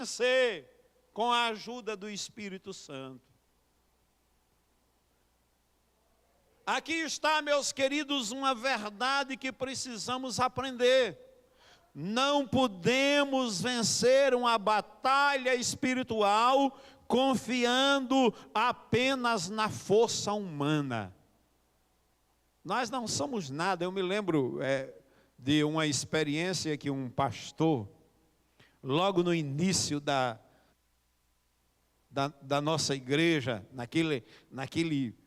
vencer com a ajuda do Espírito Santo. Aqui está, meus queridos, uma verdade que precisamos aprender. Não podemos vencer uma batalha espiritual confiando apenas na força humana. Nós não somos nada. Eu me lembro de uma experiência que um pastor, logo no início da nossa igreja, naquele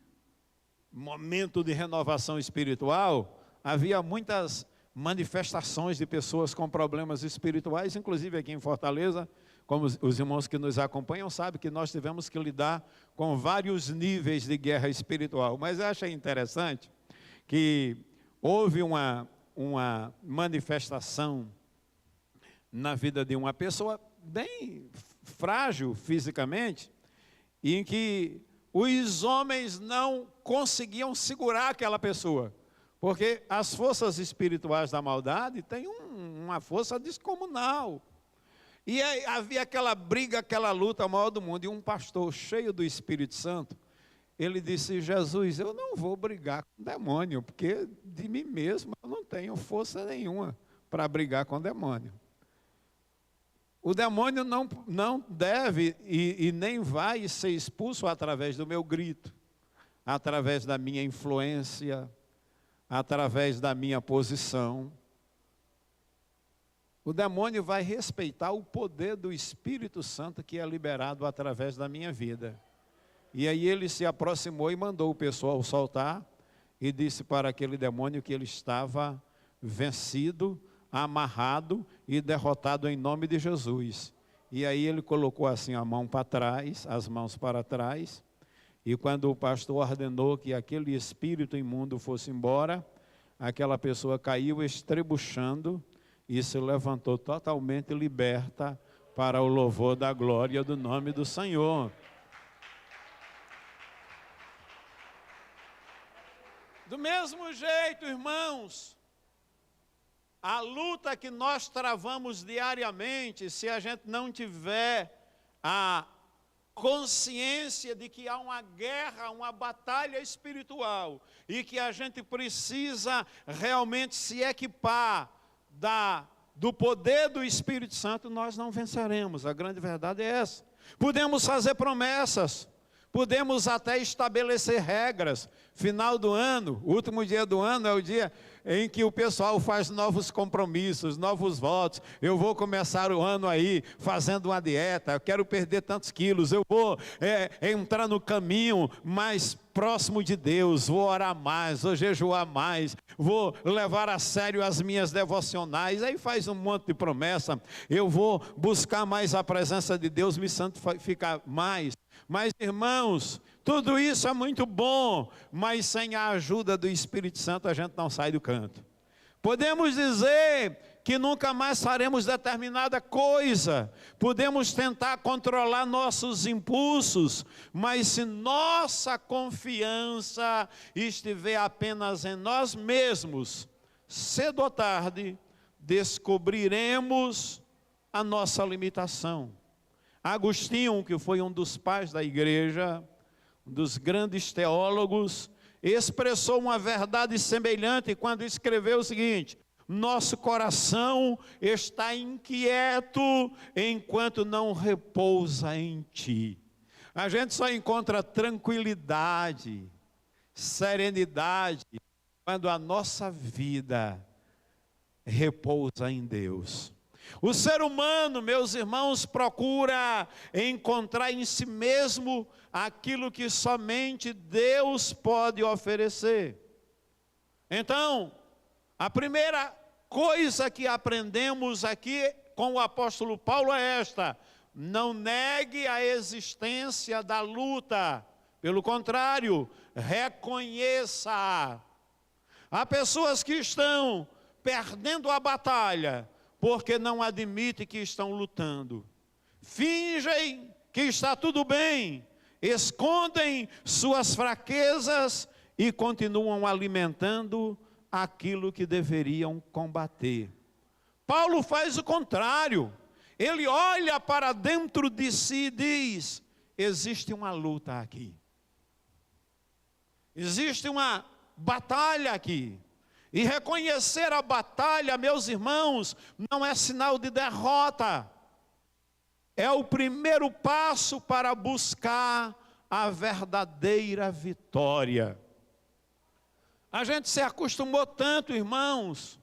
momento de renovação espiritual, havia muitas manifestações de pessoas com problemas espirituais, inclusive aqui em Fortaleza, como os irmãos que nos acompanham sabem que nós tivemos que lidar com vários níveis de guerra espiritual. Mas eu achei interessante que houve uma manifestação na vida de uma pessoa bem frágil fisicamente, em que os homens não conseguiam segurar aquela pessoa, porque as forças espirituais da maldade têm uma força descomunal. E aí havia aquela briga, aquela luta maior do mundo. E um pastor cheio do Espírito Santo, ele disse: Jesus, eu não vou brigar com o demônio, porque de mim mesmo eu não tenho força nenhuma para brigar com o demônio. O demônio não deve e nem vai ser expulso através do meu grito, através da minha influência, através da minha posição. O demônio vai respeitar o poder do Espírito Santo que é liberado através da minha vida. E aí ele se aproximou e mandou o pessoal soltar e disse para aquele demônio que ele estava vencido, amarrado e derrotado em nome de Jesus. E aí ele colocou assim a mão para trás, as mãos para trás, e quando o pastor ordenou que aquele espírito imundo fosse embora, aquela pessoa caiu estrebuchando e se levantou totalmente liberta para o louvor da glória do nome do Senhor. Do mesmo jeito, irmãos, a luta que nós travamos diariamente, se a gente não tiver a consciência de que há uma guerra, uma batalha espiritual, e que a gente precisa realmente se equipar do poder do Espírito Santo, nós não venceremos. A grande verdade é essa. Podemos fazer promessas, podemos até estabelecer regras. Final do ano, o último dia do ano é o dia em que o pessoal faz novos compromissos, novos votos. Eu vou começar o ano aí fazendo uma dieta, eu quero perder tantos quilos, eu vou entrar no caminho mais próximo de Deus, vou orar mais, vou jejuar mais, vou levar a sério as minhas devocionais. Aí faz um monte de promessa, eu vou buscar mais a presença de Deus, me santificar mais. Mas, irmãos, tudo isso é muito bom, mas sem a ajuda do Espírito Santo a gente não sai do canto. Podemos dizer que nunca mais faremos determinada coisa, podemos tentar controlar nossos impulsos, mas se nossa confiança estiver apenas em nós mesmos, cedo ou tarde descobriremos a nossa limitação. Agostinho, que foi um dos pais da igreja, um dos grandes teólogos, expressou uma verdade semelhante quando escreveu o seguinte: nosso coração está inquieto enquanto não repousa em ti. A gente só encontra tranquilidade, serenidade, quando a nossa vida repousa em Deus. O ser humano, meus irmãos, procura encontrar em si mesmo aquilo que somente Deus pode oferecer. Então, a primeira coisa que aprendemos aqui com o apóstolo Paulo é esta: não negue a existência da luta, pelo contrário, reconheça-a. Há pessoas que estão perdendo a batalha porque não admitem que estão lutando. Fingem que está tudo bem, escondem suas fraquezas e continuam alimentando aquilo que deveriam combater. Paulo faz o contrário. ele olha para dentro de si e diz: existe uma luta aqui. Existe uma batalha aqui. E reconhecer a batalha, meus irmãos, não é sinal de derrota. É o primeiro passo para buscar a verdadeira vitória. A gente se acostumou tanto, irmãos,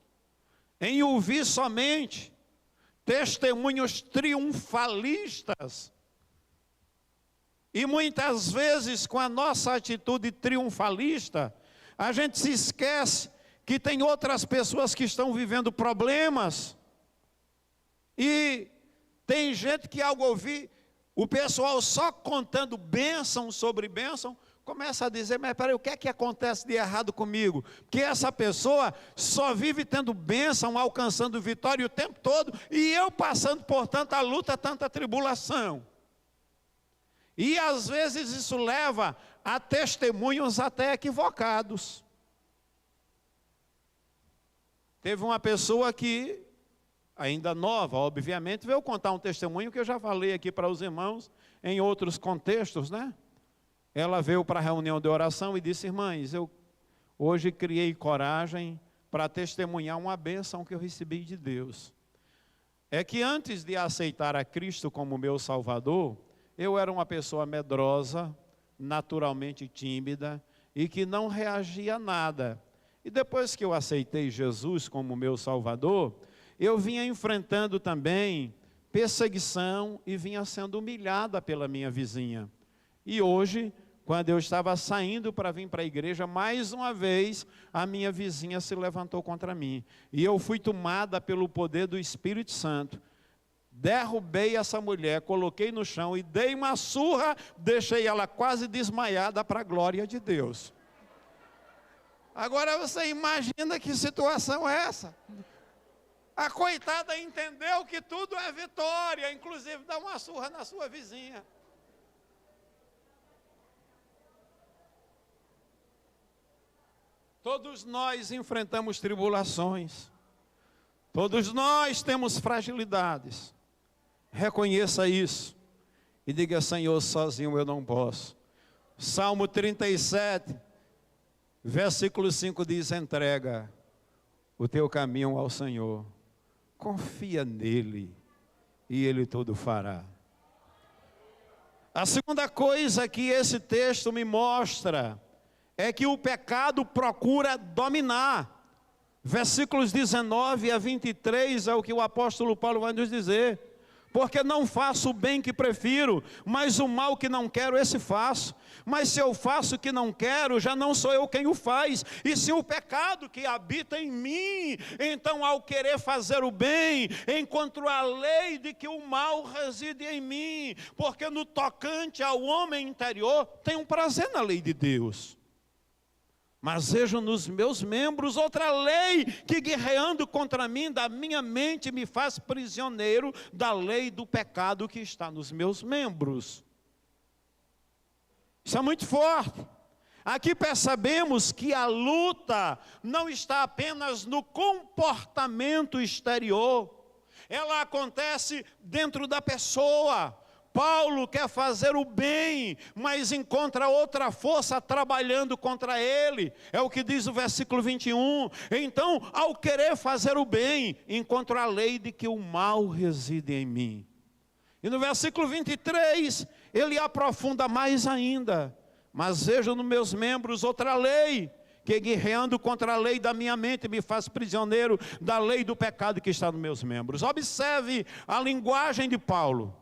em ouvir somente testemunhos triunfalistas. E muitas vezes, com a nossa atitude triunfalista, a gente se esquece que tem outras pessoas que estão vivendo problemas. E tem gente que, ao ouvir o pessoal só contando bênção sobre bênção, começa a dizer: mas peraí, o que é que acontece de errado comigo? Porque essa pessoa só vive tendo bênção, alcançando vitória o tempo todo, e eu passando por tanta luta, tanta tribulação. E às vezes isso leva a testemunhos até equivocados. Teve uma pessoa que, ainda nova, obviamente, veio contar um testemunho que eu já falei aqui para os irmãos em outros contextos, né? Ela veio para a reunião de oração e disse: irmãs, eu hoje criei coragem para testemunhar uma bênção que eu recebi de Deus. É que antes de aceitar a Cristo como meu Salvador, eu era uma pessoa medrosa, naturalmente tímida e que não reagia a nada. E depois que eu aceitei Jesus como meu Salvador, eu vinha enfrentando também perseguição e vinha sendo humilhada pela minha vizinha. E hoje, quando eu estava saindo para vir para a igreja, mais uma vez a minha vizinha se levantou contra mim. E eu fui tomada pelo poder do Espírito Santo. Derrubei essa mulher, coloquei no chão e dei uma surra, deixei ela quase desmaiada para a glória de Deus. Agora você imagina que situação é essa? A coitada entendeu que tudo é vitória, inclusive dá uma surra na sua vizinha. Todos nós enfrentamos tribulações. Todos nós temos fragilidades. Reconheça isso e diga: Senhor, sozinho eu não posso. Salmo 37, versículo 5 diz: entrega o teu caminho ao Senhor, confia nele e ele tudo fará. A segunda coisa que esse texto me mostra é que o pecado procura dominar. Versículos 19 a 23 é o que o apóstolo Paulo vai nos dizer. Porque não faço o bem que prefiro, mas o mal que não quero, esse faço. Mas se eu faço o que não quero, já não sou eu quem o faz, e sim o pecado que habita em mim. Então, ao querer fazer o bem, encontro a lei de que o mal reside em mim. Porque no tocante ao homem interior, tem um prazer na lei de Deus. Mas vejo nos meus membros outra lei que, guerreando contra mim, da minha mente me faz prisioneiro da lei do pecado que está nos meus membros. Isso é muito forte. Aqui percebemos que a luta não está apenas no comportamento exterior. Ela acontece dentro da pessoa. Paulo quer fazer o bem, mas encontra outra força trabalhando contra ele. É o que diz o versículo 21. Então, ao querer fazer o bem, encontro a lei de que o mal reside em mim. E no versículo 23, ele aprofunda mais ainda. Mas vejo nos meus membros outra lei, que guerreando contra a lei da minha mente me faz prisioneiro da lei do pecado que está nos meus membros. Observe a linguagem de Paulo.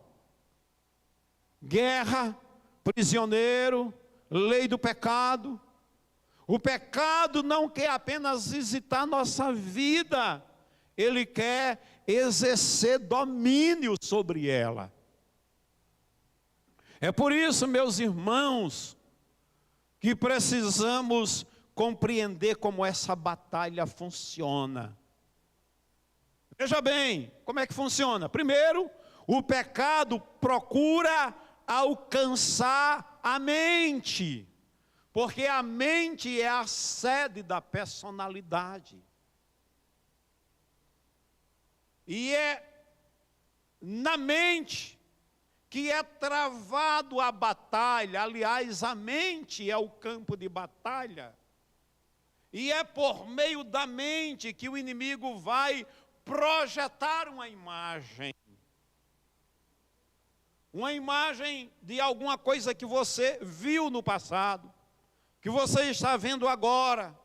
Guerra, prisioneiro, lei do pecado. O pecado não quer apenas visitar nossa vida, ele quer exercer domínio sobre ela. É por isso, meus irmãos, que precisamos compreender como essa batalha funciona. Veja bem, como é que funciona? Primeiro, o pecado procura alcançar a mente, porque a mente é a sede da personalidade. E é na mente que é travado a batalha. Aliás, a mente é o campo de batalha. E é por meio da mente que o inimigo vai projetar uma imagem. Uma imagem de alguma coisa que você viu no passado, que você está vendo agora,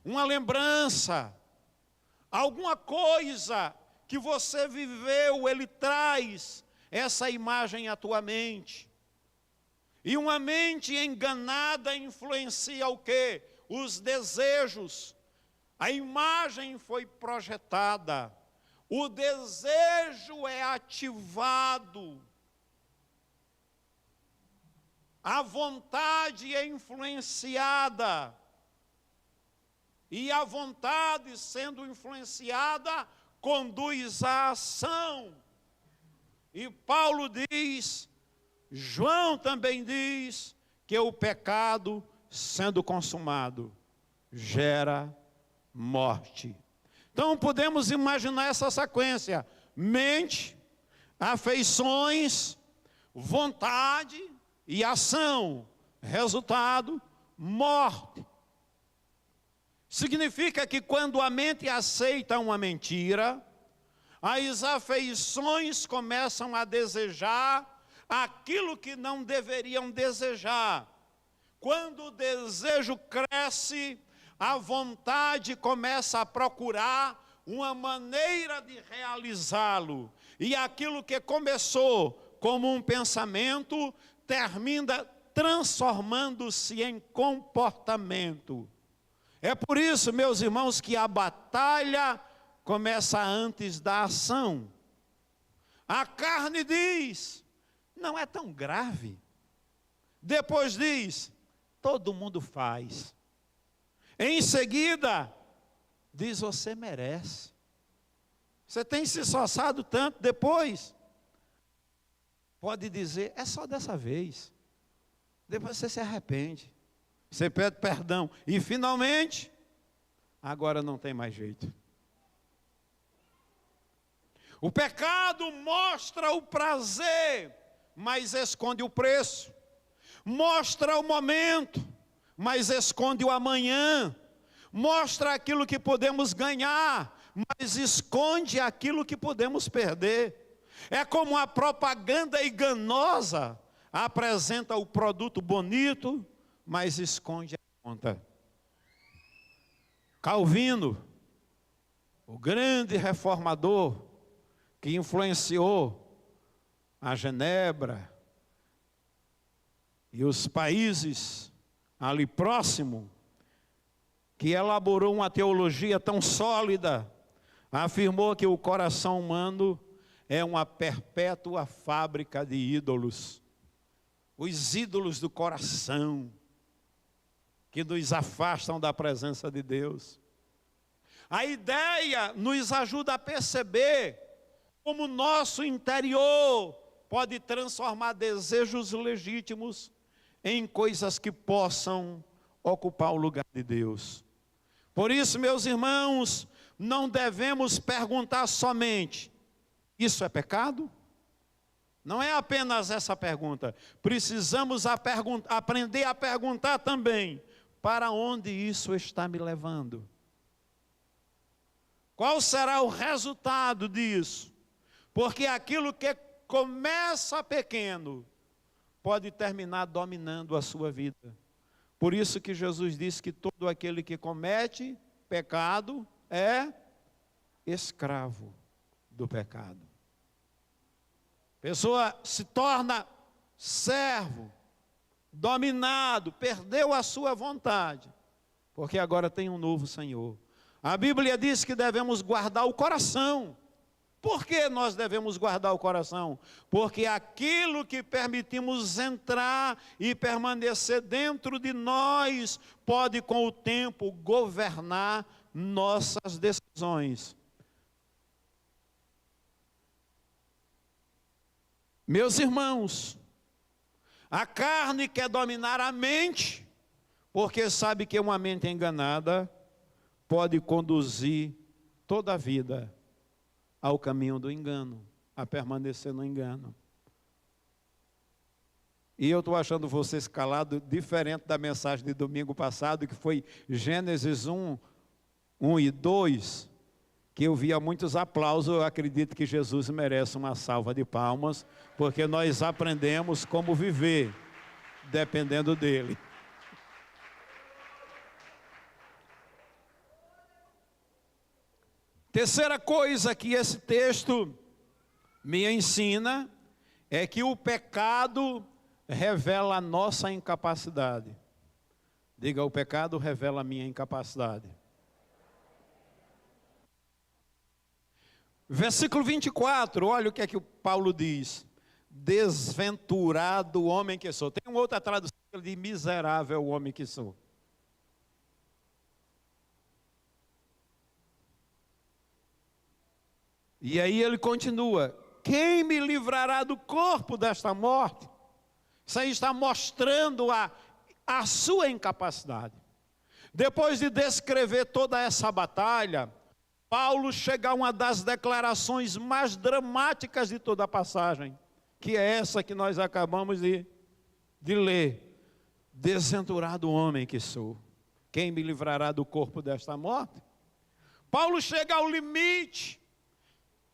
uma lembrança, alguma coisa que você viveu, ele traz essa imagem à tua mente. E uma mente enganada influencia o quê? Os desejos. A imagem foi projetada, o desejo é ativado, a vontade é influenciada, e a vontade sendo influenciada conduz à ação. E Paulo diz, João também diz, que o pecado sendo consumado gera morte. Então podemos imaginar essa sequência: mente, afeições, vontade e ação. Resultado, morte. Significa que quando a mente aceita uma mentira, as afeições começam a desejar aquilo que não deveriam desejar. Quando o desejo cresce, a vontade começa a procurar uma maneira de realizá-lo. E aquilo que começou como um pensamento, termina transformando-se em comportamento. É por isso, meus irmãos, que a batalha começa antes da ação. A carne diz, não é tão grave. Depois diz, todo mundo faz. Em seguida, diz, você merece. Você tem se esforçado tanto. Depois, pode dizer, é só dessa vez. Depois você se arrepende. Você pede perdão. E finalmente, agora não tem mais jeito. O pecado mostra o prazer, mas esconde o preço. Mostra o momento, mas esconde o amanhã. Mostra aquilo que podemos ganhar, mas esconde aquilo que podemos perder. É como a propaganda enganosa apresenta o produto bonito, mas esconde a conta. Calvino, o grande reformador que influenciou a Genebra e os países ali próximo, que elaborou uma teologia tão sólida, afirmou que o coração humano é uma perpétua fábrica de ídolos. Os ídolos do coração, que nos afastam da presença de Deus. A ideia nos ajuda a perceber como o nosso interior pode transformar desejos legítimos em coisas que possam ocupar o lugar de Deus. Por isso, meus irmãos, não devemos perguntar somente, isso é pecado? Não é apenas essa pergunta. Precisamos aprender a perguntar também, para onde isso está me levando? Qual será o resultado disso? Porque aquilo que começa pequeno, pode terminar dominando a sua vida. Por isso que Jesus disse que todo aquele que comete pecado é escravo do pecado. Pessoa se torna servo, dominado, perdeu a sua vontade, porque agora tem um novo Senhor. A Bíblia diz que devemos guardar o coração. Por que nós devemos guardar o coração? Porque aquilo que permitimos entrar e permanecer dentro de nós, pode com o tempo governar nossas decisões. Meus irmãos, a carne quer dominar a mente, porque sabe que uma mente enganada pode conduzir toda a vida ao caminho do engano. a permanecer no engano. E eu estou achando vocês calados, diferente da mensagem de domingo passado, que foi Gênesis 1 e 2, que eu via muitos aplausos. Eu acredito que Jesus merece uma salva de palmas, porque nós aprendemos como viver, dependendo dele. Terceira coisa que esse texto me ensina é que o pecado revela a nossa incapacidade. Diga, o pecado revela a minha incapacidade. Versículo 24, olha o que o Paulo diz. Desventurado homem que sou. Tem uma outra tradução de miserável homem que sou. E aí ele continua, quem me livrará do corpo desta morte? Isso aí está mostrando a sua incapacidade. Depois de descrever toda essa batalha, Paulo chega a uma das declarações mais dramáticas de toda a passagem, que é essa que nós acabamos de ler. Desventurado homem que sou, quem me livrará do corpo desta morte? Paulo chega ao limite.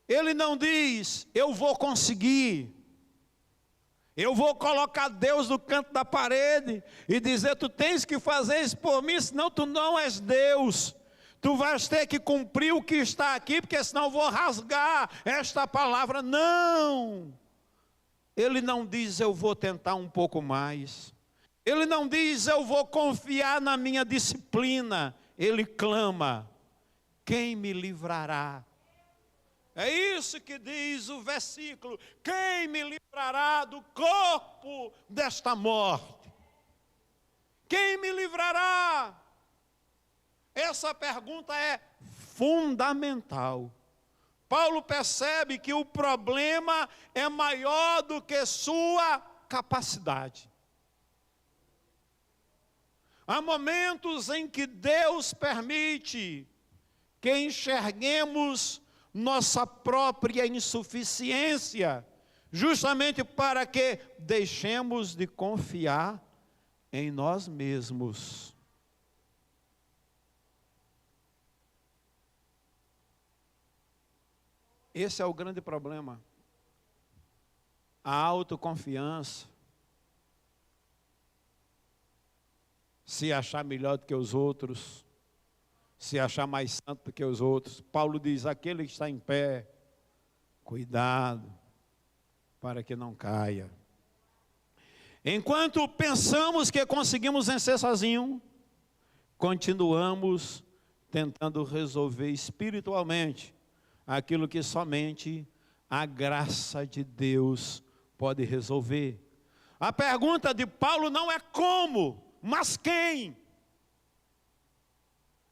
Ele não diz, eu vou conseguir, eu vou colocar Deus no canto da parede e dizer, tu tens que fazer isso por mim, senão tu não és Deus. Tu vais ter que cumprir o que está aqui, porque senão eu vou rasgar esta palavra. Não! Ele não diz, eu vou tentar um pouco mais. Ele não diz, eu vou confiar na minha disciplina. Ele clama, quem me livrará? É isso que diz o versículo, quem me livrará do corpo desta morte? Quem me livrará? Essa pergunta é fundamental. Paulo percebe que o problema é maior do que sua capacidade. Há momentos em que Deus permite que enxerguemos nossa própria insuficiência, justamente para que deixemos de confiar em nós mesmos. Esse é o grande problema. A autoconfiança. Se achar melhor do que os outros. Se achar mais santo do que os outros. Paulo diz, aquele que está em pé, cuidado, para que não caia. Enquanto pensamos que conseguimos vencer sozinho, continuamos tentando resolver espiritualmente aquilo que somente a graça de Deus pode resolver. A pergunta de Paulo não é como, mas quem?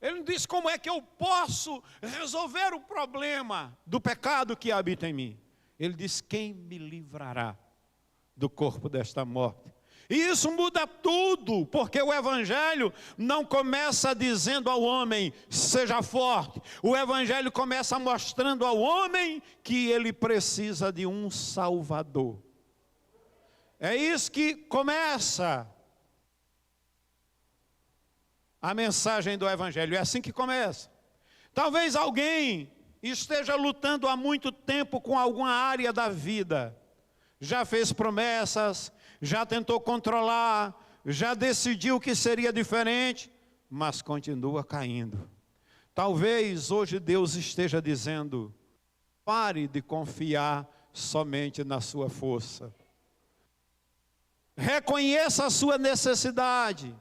Ele não diz como é que eu posso resolver o problema do pecado que habita em mim. Ele diz, quem me livrará do corpo desta morte? E isso muda tudo, porque o Evangelho não começa dizendo ao homem, seja forte. O Evangelho começa mostrando ao homem que ele precisa de um Salvador. É isso que começa a mensagem do Evangelho, é assim que começa. Talvez alguém esteja lutando há muito tempo com alguma área da vida. Já fez promessas, já tentou controlar, já decidiu que seria diferente, mas continua caindo. Talvez hoje Deus esteja dizendo, pare de confiar somente na sua força. Reconheça a sua necessidade.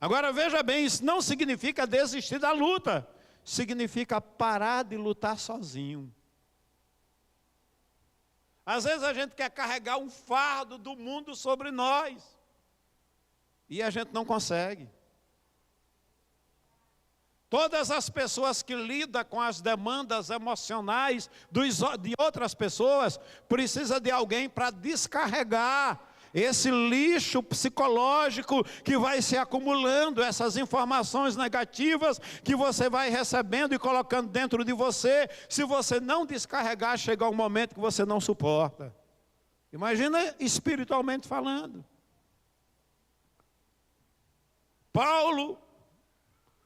Agora veja bem, isso não significa desistir da luta, significa parar de lutar sozinho. Às vezes a gente quer carregar um fardo do mundo sobre nós, e a gente não consegue. Todas as pessoas que lidam com as demandas emocionais de outras pessoas, precisam de alguém para descarregar esse lixo psicológico que vai se acumulando, essas informações negativas que você vai recebendo e colocando dentro de você. Se você não descarregar, chega um momento que você não suporta. Imagina espiritualmente falando. Paulo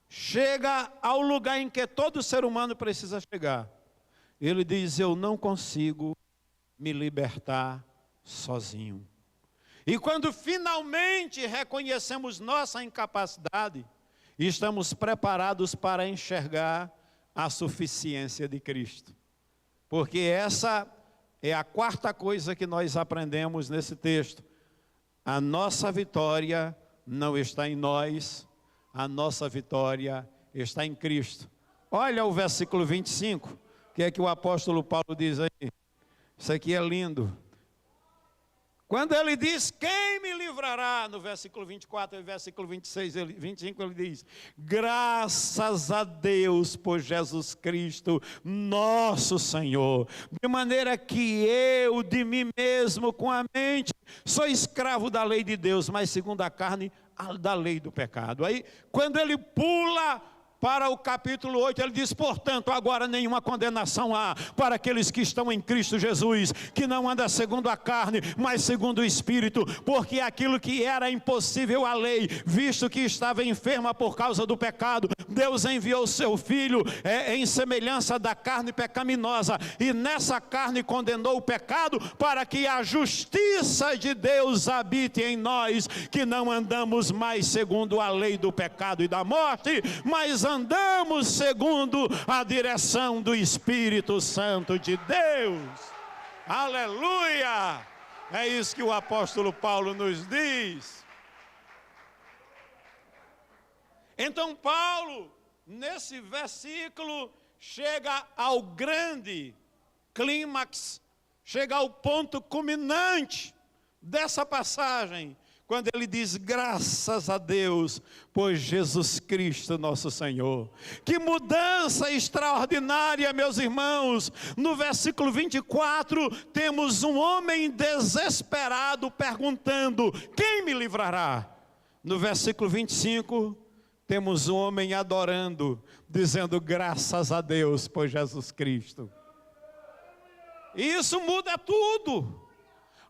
chega ao lugar em que todo ser humano precisa chegar. Ele diz: eu não consigo me libertar sozinho. E quando finalmente reconhecemos nossa incapacidade, estamos preparados para enxergar a suficiência de Cristo. Porque essa é a quarta coisa que nós aprendemos nesse texto. A nossa vitória não está em nós, a nossa vitória está em Cristo. Olha o versículo 25, o que é que o apóstolo Paulo diz aí? Isso aqui é lindo. Quando ele diz: quem me livrará? No versículo 24 e versículo 26, 25 ele diz: graças a Deus por Jesus Cristo, nosso Senhor. De maneira que eu, de mim mesmo, com a mente, sou escravo da lei de Deus, mas segundo a carne, da lei do pecado. Aí, quando ele pula para o capítulo 8, ele diz: portanto, agora nenhuma condenação há para aqueles que estão em Cristo Jesus, que não anda segundo a carne, mas segundo o Espírito, porque aquilo que era impossível à lei, visto que estava enferma por causa do pecado, Deus enviou seu Filho em semelhança da carne pecaminosa, e nessa carne condenou o pecado, para que a justiça de Deus habite em nós, que não andamos mais segundo a lei do pecado e da morte, mas andamos segundo a direção do Espírito Santo de Deus. Aleluia! É isso que o apóstolo Paulo nos diz. Então Paulo, nesse versículo, chega ao grande clímax, chega ao ponto culminante dessa passagem, quando ele diz: graças a Deus por Jesus Cristo nosso Senhor. Que mudança extraordinária, meus irmãos. No versículo 24, temos um homem desesperado perguntando: quem me livrará? No versículo 25, temos um homem adorando, dizendo: graças a Deus por Jesus Cristo. E isso muda tudo.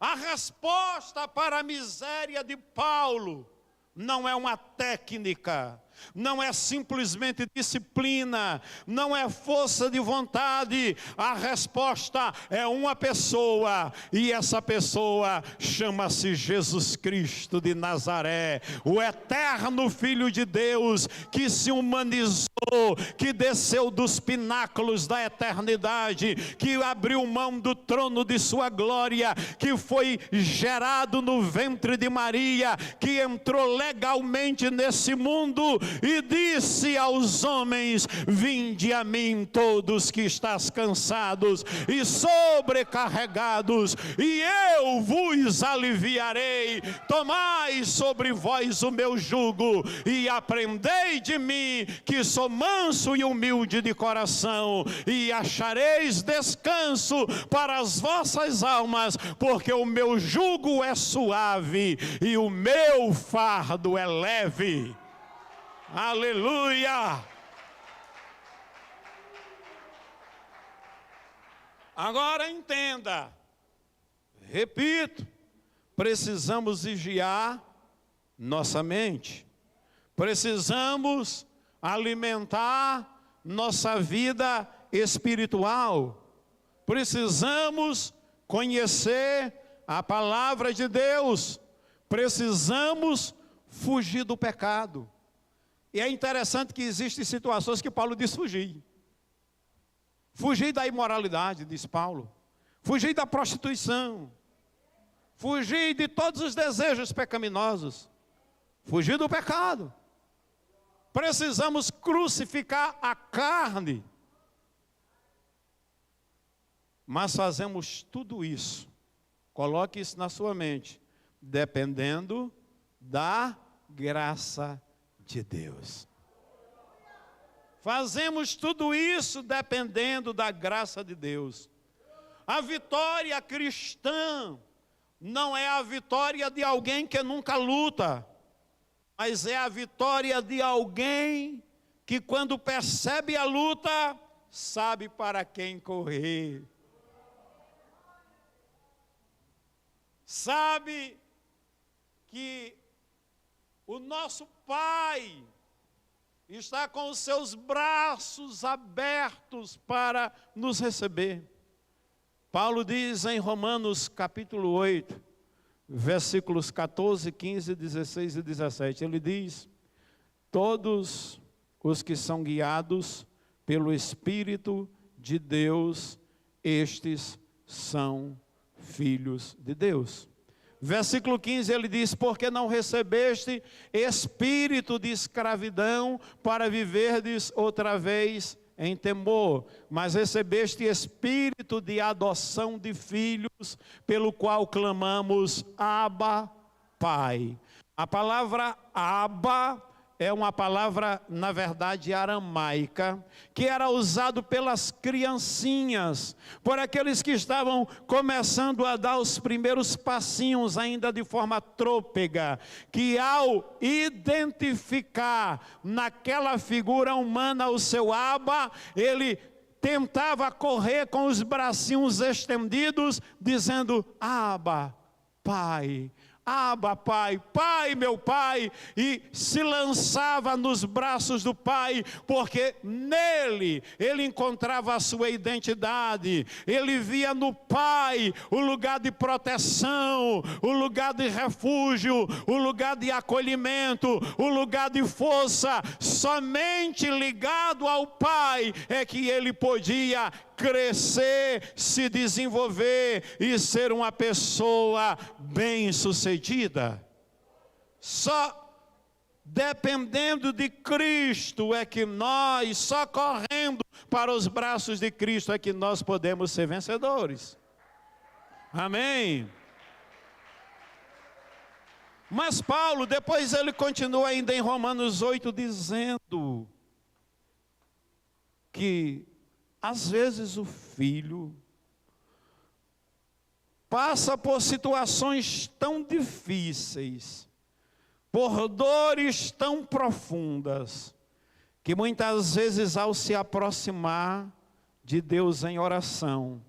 A resposta para a miséria de Paulo não é uma técnica, não é simplesmente disciplina, não é força de vontade. A resposta é uma pessoa, e essa pessoa chama-se Jesus Cristo de Nazaré, o eterno Filho de Deus, que se humanizou, que desceu dos pináculos da eternidade, que abriu mão do trono de sua glória, que foi gerado no ventre de Maria, que entrou legalmente nesse mundo e disse aos homens: vinde a mim todos que estás cansados e sobrecarregados, e eu vos aliviarei. Tomai sobre vós o meu jugo e aprendei de mim, que sou manso e humilde de coração, e achareis descanso para as vossas almas, porque o meu jugo é suave e o meu fardo é leve. Aleluia! Agora entenda, repito, precisamos vigiar nossa mente, precisamos alimentar nossa vida espiritual, precisamos conhecer a palavra de Deus, precisamos fugir do pecado. E é interessante que existem situações que Paulo diz fugir. Fugir da imoralidade, diz Paulo. Fugir da prostituição. Fugir de todos os desejos pecaminosos. Fugir do pecado. Precisamos crucificar a carne. Mas fazemos tudo isso, coloque isso na sua mente, dependendo da graça de Deus. Fazemos tudo isso dependendo da graça de Deus. A vitória cristã não é a vitória de alguém que nunca luta, mas é a vitória de alguém que, quando percebe a luta, sabe para quem correr. Sabe que o nosso Pai está com os seus braços abertos para nos receber. Paulo diz em Romanos capítulo 8, versículos 14, 15, 16 e 17, ele diz: todos os que são guiados pelo Espírito de Deus, estes são filhos de Deus. Versículo 15 ele diz: porque não recebeste espírito de escravidão para viverdes outra vez em temor, mas recebeste espírito de adoção de filhos, pelo qual clamamos, Abba, Pai. A palavra Abba é uma palavra, na verdade, aramaica, que era usado pelas criancinhas, por aqueles que estavam começando a dar os primeiros passinhos, ainda de forma trôpega, que ao identificar naquela figura humana o seu Abba, ele tentava correr com os bracinhos estendidos, dizendo, Abba, Pai. Abba, Pai, Pai, meu Pai, e se lançava nos braços do Pai, porque nele ele encontrava a sua identidade, ele via no Pai o lugar de proteção, o lugar de refúgio, o lugar de acolhimento, o lugar de força. Somente ligado ao Pai é que ele podia crescer, se desenvolver e ser uma pessoa bem-sucedida. Só dependendo de Cristo é que nós, só correndo para os braços de Cristo é que nós podemos ser vencedores. Amém? Mas Paulo, depois ele continua ainda em Romanos 8, dizendo que às vezes o filho passa por situações tão difíceis, por dores tão profundas, que muitas vezes ao se aproximar de Deus em oração,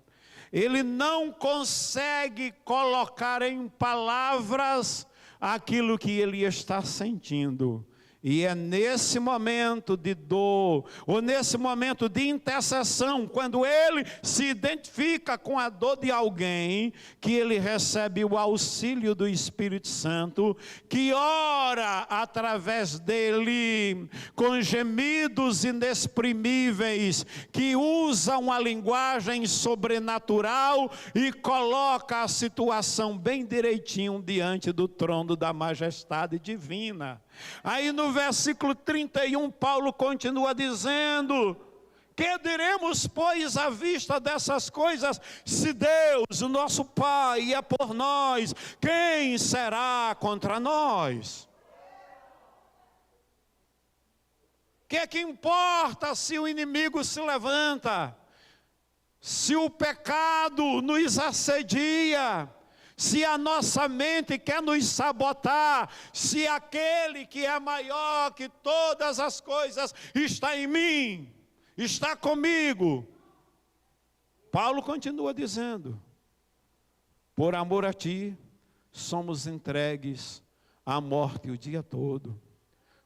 ele não consegue colocar em palavras aquilo que ele está sentindo. E é nesse momento de dor, ou nesse momento de intercessão, quando ele se identifica com a dor de alguém, que ele recebe o auxílio do Espírito Santo, que ora através dele, com gemidos inexprimíveis, que usa uma linguagem sobrenatural e coloca a situação bem direitinho diante do trono da majestade divina. Aí no versículo 31, Paulo continua dizendo: que diremos, pois, à vista dessas coisas? Se Deus, o nosso Pai, é por nós, quem será contra nós? Que é que importa se o inimigo se levanta? Se o pecado nos assedia? Se a nossa mente quer nos sabotar, se aquele que é maior que todas as coisas está em mim, está comigo. Paulo continua dizendo: por amor a ti, somos entregues à morte o dia todo.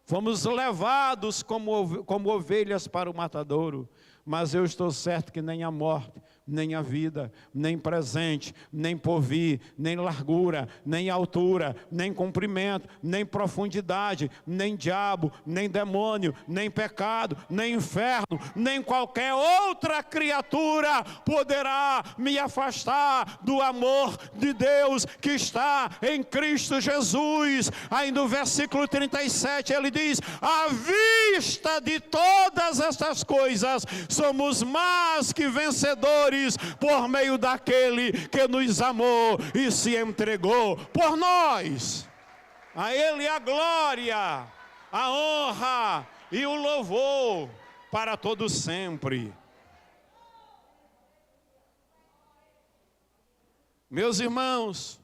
Fomos levados como ovelhas para o matadouro, mas eu estou certo que nem a morte, nem a vida, nem presente, nem porvir, nem largura, nem altura, nem comprimento, nem profundidade, nem diabo, nem demônio, nem pecado, nem inferno, nem qualquer outra criatura poderá me afastar do amor de Deus que está em Cristo Jesus. Aí no versículo 37 ele diz: à vista de todas estas coisas, somos mais que vencedores por meio daquele que nos amou e se entregou por nós. A Ele a glória, a honra e o louvor para todo sempre. Meus irmãos,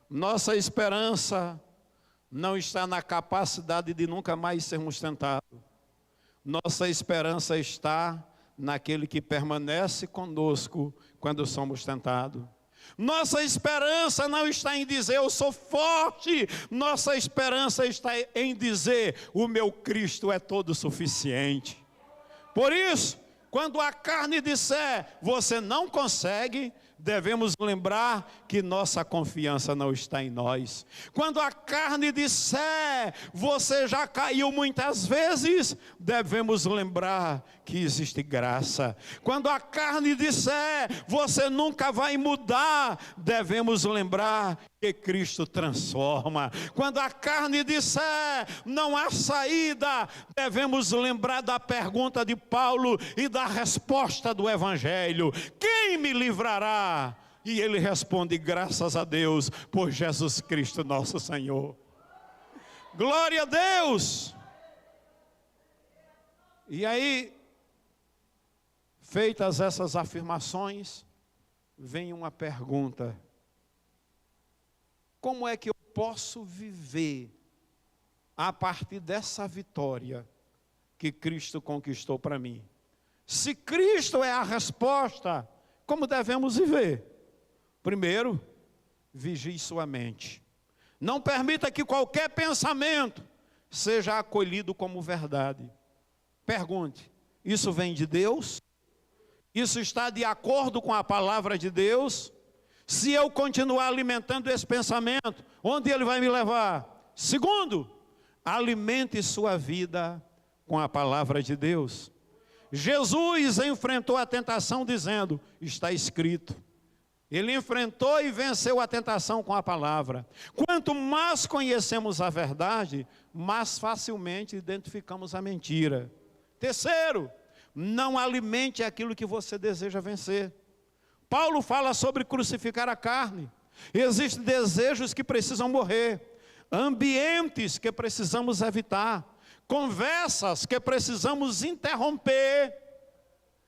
Nossa esperança não está na capacidade de nunca mais sermos tentados. Nossa esperança está naquele que permanece conosco quando somos tentados. Nossa esperança não está em dizer eu sou forte. Nossa esperança está em dizer o meu Cristo é todo suficiente. Por isso, quando a carne disser você não consegue, devemos lembrar que nossa confiança não está em nós. Quando a carne disser você já caiu muitas vezes, devemos lembrar que existe graça. Quando a carne disser você nunca vai mudar, devemos lembrar que Cristo transforma. Quando a carne disser não há saída, devemos lembrar da pergunta de Paulo e da resposta do Evangelho: quem me livrará? E ele responde: graças a Deus por Jesus Cristo nosso Senhor. Glória a Deus. E aí, feitas essas afirmações, vem uma pergunta: como é que eu posso viver a partir dessa vitória que Cristo conquistou para mim? Se Cristo é a resposta, como devemos viver? Primeiro, vigie sua mente. Não permita que qualquer pensamento seja acolhido como verdade. Pergunte: isso vem de Deus? Isso está de acordo com a palavra de Deus? Se eu continuar alimentando esse pensamento, onde ele vai me levar? Segundo, alimente sua vida com a palavra de Deus. Jesus enfrentou a tentação dizendo: está escrito. Ele enfrentou e venceu a tentação com a palavra. Quanto mais conhecemos a verdade, mais facilmente identificamos a mentira. Terceiro, não alimente aquilo que você deseja vencer. Paulo fala sobre crucificar a carne. Existem desejos que precisam morrer, ambientes que precisamos evitar, conversas que precisamos interromper,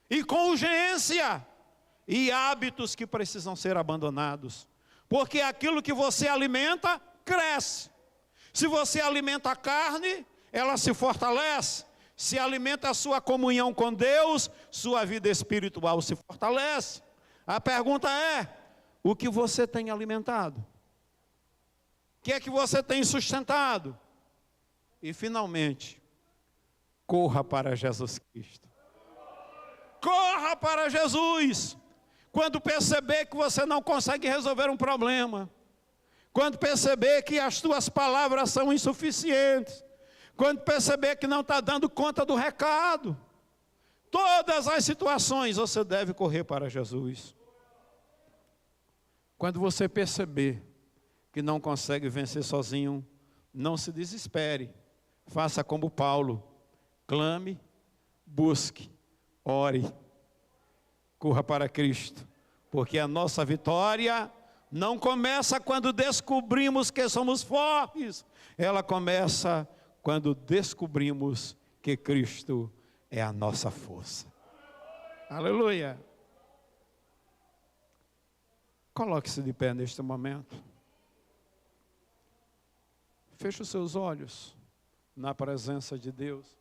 e com urgência, e hábitos que precisam ser abandonados, porque aquilo que você alimenta, cresce. Se você alimenta a carne, ela se fortalece. Se alimenta a sua comunhão com Deus, sua vida espiritual se fortalece. A pergunta é: o que você tem alimentado? O que é que você tem sustentado? E finalmente, corra para Jesus Cristo. Corra para Jesus. Quando perceber que você não consegue resolver um problema, quando perceber que as tuas palavras são insuficientes, quando perceber que não está dando conta do recado, todas as situações você deve correr para Jesus. Quando você perceber que não consegue vencer sozinho, não se desespere. Faça como Paulo: clame, busque, ore, corra para Cristo, porque a nossa vitória não começa quando descobrimos que somos fortes, ela começa quando descobrimos que Cristo é a nossa força. Aleluia! Coloque-se de pé neste momento. Feche os seus olhos na presença de Deus.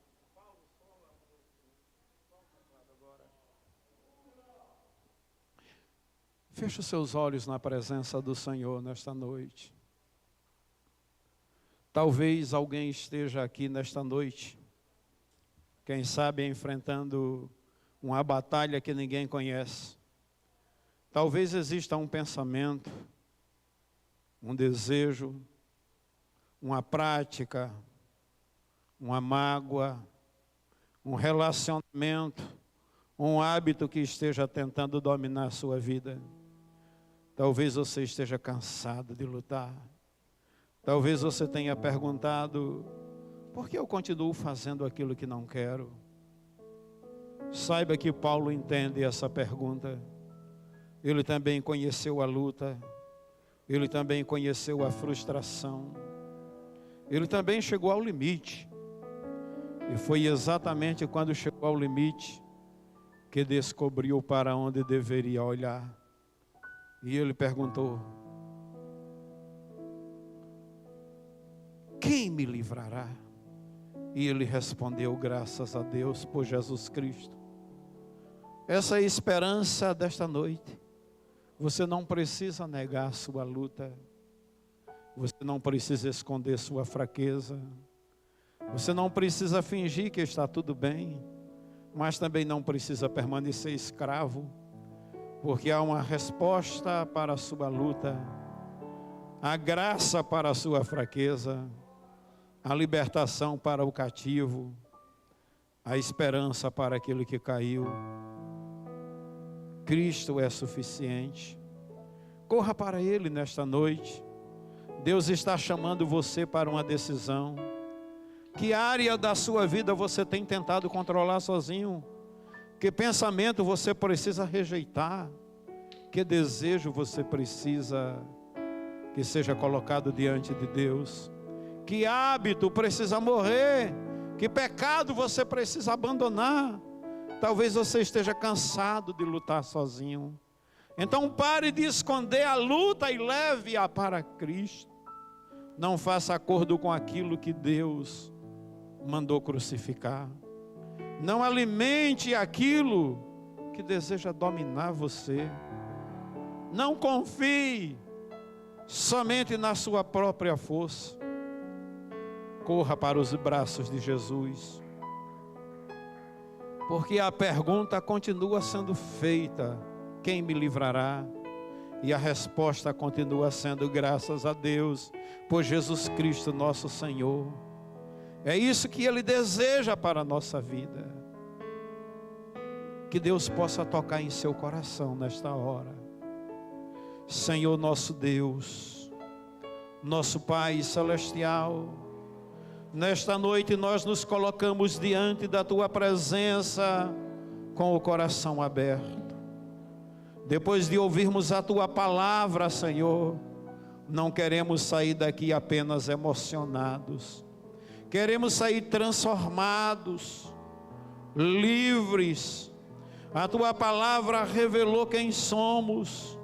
Feche os seus olhos na presença do Senhor nesta noite. Talvez alguém esteja aqui nesta noite, quem sabe enfrentando uma batalha que ninguém conhece. Talvez exista um pensamento, um desejo, uma prática, uma mágoa, um relacionamento, um hábito que esteja tentando dominar a sua vida. Talvez você esteja cansado de lutar. Talvez você tenha perguntado: por que eu continuo fazendo aquilo que não quero? Saiba que Paulo entende essa pergunta. Ele também conheceu a luta. Ele também conheceu a frustração. Ele também chegou ao limite. E foi exatamente quando chegou ao limite que descobriu para onde deveria olhar. E ele perguntou: quem me livrará? E ele respondeu: graças a Deus por Jesus Cristo. Essa é a esperança desta noite. Você não precisa negar sua luta. Você não precisa esconder sua fraqueza. Você não precisa fingir que está tudo bem. Mas também não precisa permanecer escravo. Porque há uma resposta para a sua luta. A graça para a sua fraqueza. A libertação para o cativo. A esperança para aquele que caiu. Cristo é suficiente. Corra para Ele nesta noite. Deus está chamando você para uma decisão. Que área da sua vida você tem tentado controlar sozinho? Que pensamento você precisa rejeitar? Que desejo você precisa que seja colocado diante de Deus? Que hábito precisa morrer? Que pecado você precisa abandonar? Talvez você esteja cansado de lutar sozinho. Então pare de esconder a luta e leve-a para Cristo. Não faça acordo com aquilo que Deus mandou crucificar. Não alimente aquilo que deseja dominar você. Não confie somente na sua própria força. Corra para os braços de Jesus. Porque a pergunta continua sendo feita: quem me livrará? E a resposta continua sendo: graças a Deus por Jesus Cristo nosso Senhor. É isso que Ele deseja para a nossa vida. Que Deus possa tocar em seu coração nesta hora. Senhor nosso Deus, nosso Pai celestial, nesta noite nós nos colocamos diante da Tua presença com o coração aberto. Depois de ouvirmos a Tua palavra, Senhor, não queremos sair daqui apenas emocionados. Queremos sair transformados, livres. A Tua palavra revelou quem somos,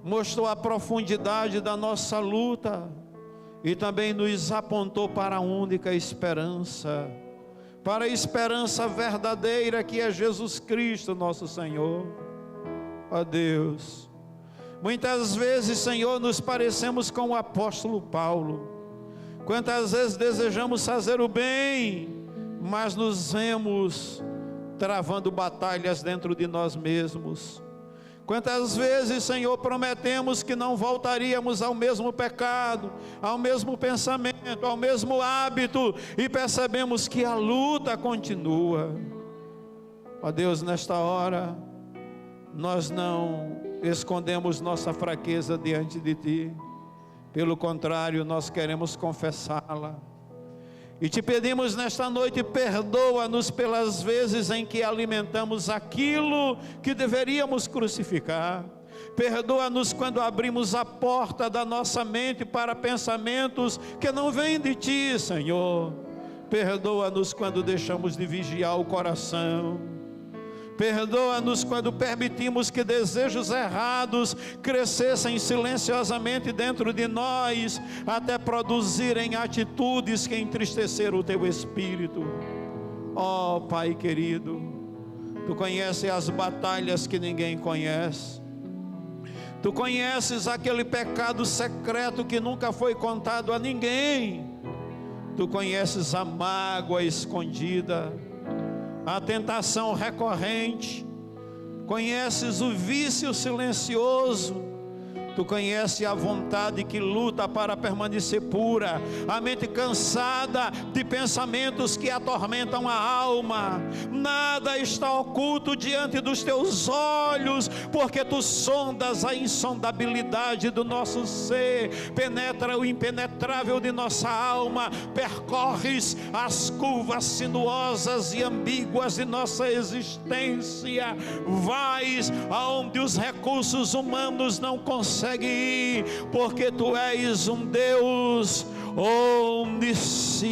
mostrou a profundidade da nossa luta e também nos apontou para a única esperança, para a esperança verdadeira que é Jesus Cristo nosso Senhor. Ó Deus, muitas vezes, Senhor, nos parecemos com o apóstolo Paulo. Quantas vezes desejamos fazer o bem, mas nos vemos travando batalhas dentro de nós mesmos. Quantas vezes, Senhor, prometemos que não voltaríamos ao mesmo pecado, ao mesmo pensamento, ao mesmo hábito, e percebemos que a luta continua. Ó Deus, nesta hora, nós não escondemos nossa fraqueza diante de Ti. Pelo contrário, nós queremos confessá-la. E Te pedimos nesta noite, perdoa-nos pelas vezes em que alimentamos aquilo que deveríamos crucificar. Perdoa-nos quando abrimos a porta da nossa mente para pensamentos que não vêm de Ti, Senhor. Perdoa-nos quando deixamos de vigiar o coração. Perdoa-nos quando permitimos que desejos errados crescessem silenciosamente dentro de nós, até produzirem atitudes que entristeceram o Teu Espírito. Ó Pai querido, Tu conheces as batalhas que ninguém conhece. Tu conheces aquele pecado secreto que nunca foi contado a ninguém. Tu conheces a mágoa escondida, a tentação recorrente, conheces o vício silencioso, Tu conheces a vontade que luta para permanecer pura, a mente cansada de pensamentos que atormentam a alma. Nada está oculto diante dos Teus olhos, porque Tu sondas a insondabilidade do nosso ser, penetra o impenetrável de nossa alma, percorres as curvas sinuosas e ambíguas de nossa existência, vais aonde os recursos humanos não conseguem consegue ir, porque tu és um Deus onisciente.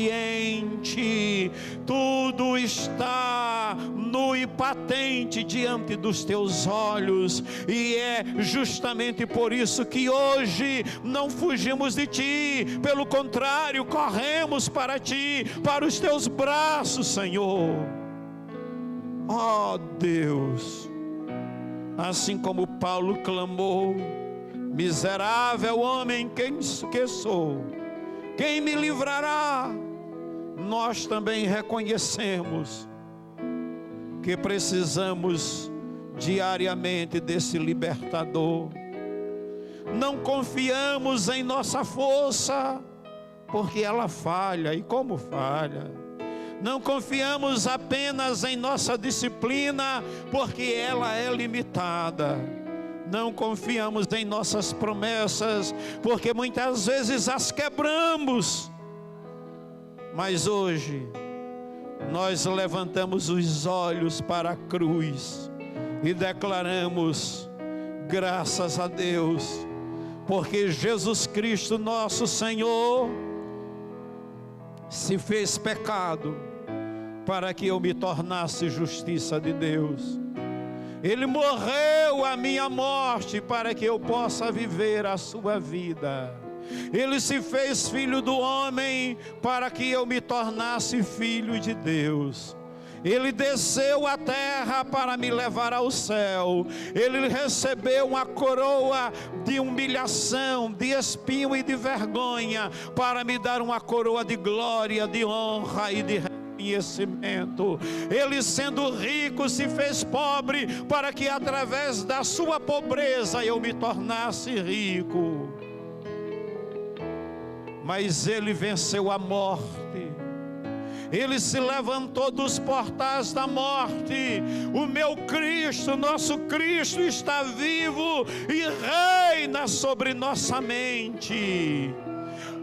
Tudo está nu e patente diante dos teus olhos, e é justamente por isso que hoje não fugimos de ti, pelo contrário, corremos para ti, para os teus braços, Senhor. Ó Deus, assim como Paulo clamou: miserável homem que sou, quem me livrará? Nós também reconhecemos que precisamos diariamente desse libertador. Não confiamos em nossa força, porque ela falha, e como falha. Não confiamos apenas em nossa disciplina, porque ela é limitada. Não confiamos em nossas promessas, porque muitas vezes as quebramos. Mas hoje nós levantamos os olhos para a cruz e declaramos: graças a Deus, porque Jesus Cristo nosso Senhor se fez pecado para que eu me tornasse justiça de Deus. Ele morreu a minha morte para que eu possa viver a sua vida. Ele se fez filho do homem para que eu me tornasse filho de Deus. Ele desceu à terra para me levar ao céu. Ele recebeu uma coroa de humilhação, de espinho e de vergonha, para me dar uma coroa de glória, de honra e de reconhecimento. Ele, sendo rico, se fez pobre para que através da sua pobreza eu me tornasse rico. Mas ele venceu a morte. Ele se levantou dos portais da morte. O meu Cristo, nosso Cristo, está vivo e reina sobre nossa mente.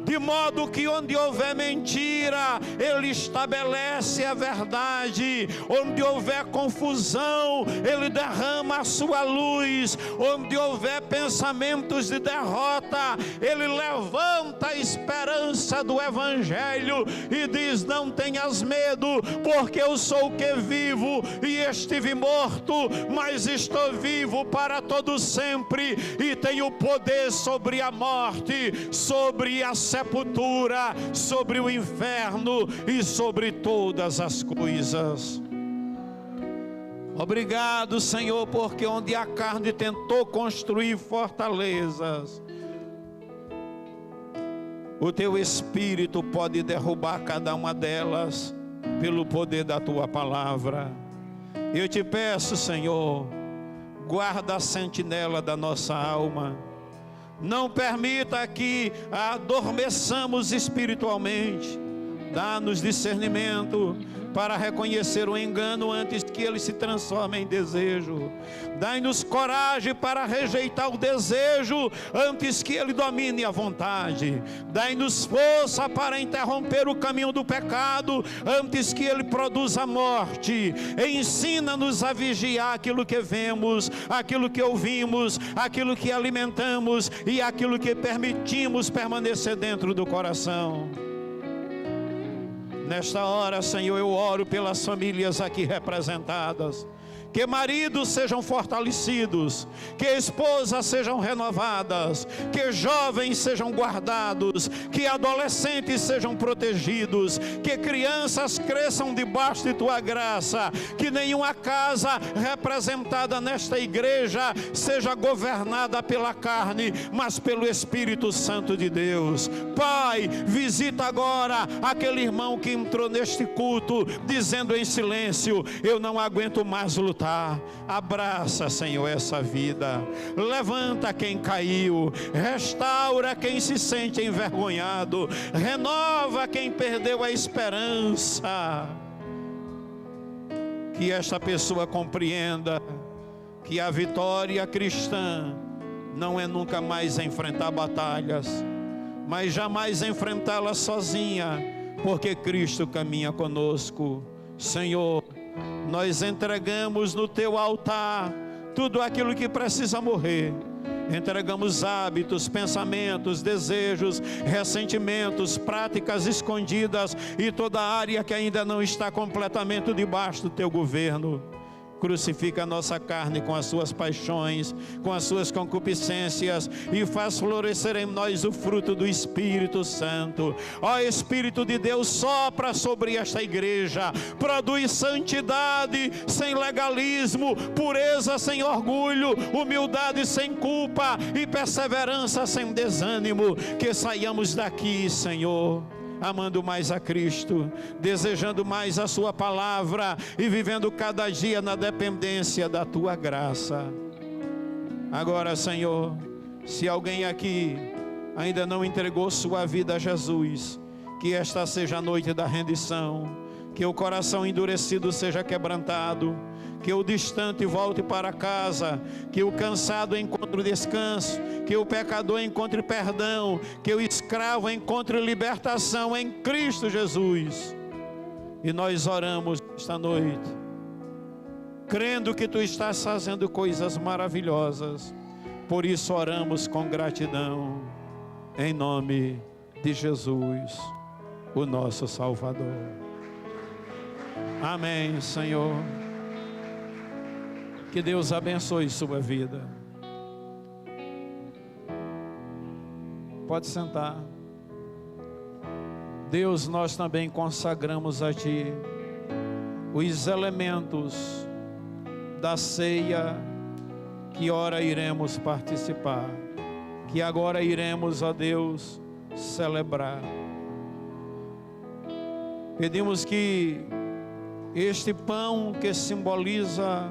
De modo que onde houver mentira, Ele estabelece a verdade. Onde houver confusão, Ele derrama a sua luz. Onde houver pensamentos de derrota, Ele levanta a esperança do Evangelho e diz: não tenhas medo, porque eu sou o que vivo e estive morto, mas estou vivo para todo sempre e tenho poder sobre a morte, sobre a sepultura, sobre o inferno e sobre todas as coisas. Obrigado, Senhor, porque onde a carne tentou construir fortalezas, o teu Espírito pode derrubar cada uma delas pelo poder da tua palavra. Eu te peço, Senhor, guarda a sentinela da nossa alma. Não permita que adormeçamos espiritualmente. Dá-nos discernimento para reconhecer o engano antes que ele se transforme em desejo. Dai-nos coragem para rejeitar o desejo antes que ele domine a vontade. Dai-nos força para interromper o caminho do pecado antes que ele produza morte. Ensina-nos a vigiar aquilo que vemos, aquilo que ouvimos, aquilo que alimentamos e aquilo que permitimos permanecer dentro do coração. Nesta hora, Senhor, eu oro pelas famílias aqui representadas. Que maridos sejam fortalecidos, que esposas sejam renovadas, que jovens sejam guardados, que adolescentes sejam protegidos, que crianças cresçam debaixo de tua graça, que nenhuma casa representada nesta igreja seja governada pela carne, mas pelo Espírito Santo de Deus. Pai, visita agora aquele irmão que entrou neste culto dizendo em silêncio: eu não aguento mais lutar. Abraça, Senhor, essa vida. Levanta quem caiu, restaura quem se sente envergonhado, renova quem perdeu a esperança. Que esta pessoa compreenda que a vitória cristã não é nunca mais enfrentar batalhas, mas jamais enfrentá-las sozinha, porque Cristo caminha conosco. Senhor, nós entregamos no teu altar tudo aquilo que precisa morrer Entregamos hábitos, pensamentos, desejos, ressentimentos, práticas escondidas e toda área que ainda não está completamente debaixo do teu governo. Crucifica a nossa carne com as suas paixões, com as suas concupiscências e faz florescer em nós o fruto do Espírito Santo. Ó Espírito de Deus, sopra sobre esta igreja, produz santidade sem legalismo, pureza sem orgulho, humildade sem culpa e perseverança sem desânimo. Que saiamos daqui, Senhor, amando mais a Cristo, desejando mais a sua palavra e vivendo cada dia na dependência da tua graça. Agora, Senhor, se alguém aqui ainda não entregou sua vida a Jesus, que esta seja a noite da rendição, que o coração endurecido seja quebrantado, que o distante volte para casa, que o cansado encontre descanso, que o pecador encontre perdão, que o escravo encontre libertação em Cristo Jesus. E nós oramos esta noite, crendo que Tu estás fazendo coisas maravilhosas. Por isso oramos com gratidão, em nome de Jesus, o nosso Salvador. Amém, Senhor. Que Deus abençoe sua vida. Pode sentar. Deus, nós também consagramos a Ti os elementos da ceia que ora iremos participar, que agora iremos, ó Deus, celebrar. Pedimos que este pão que simboliza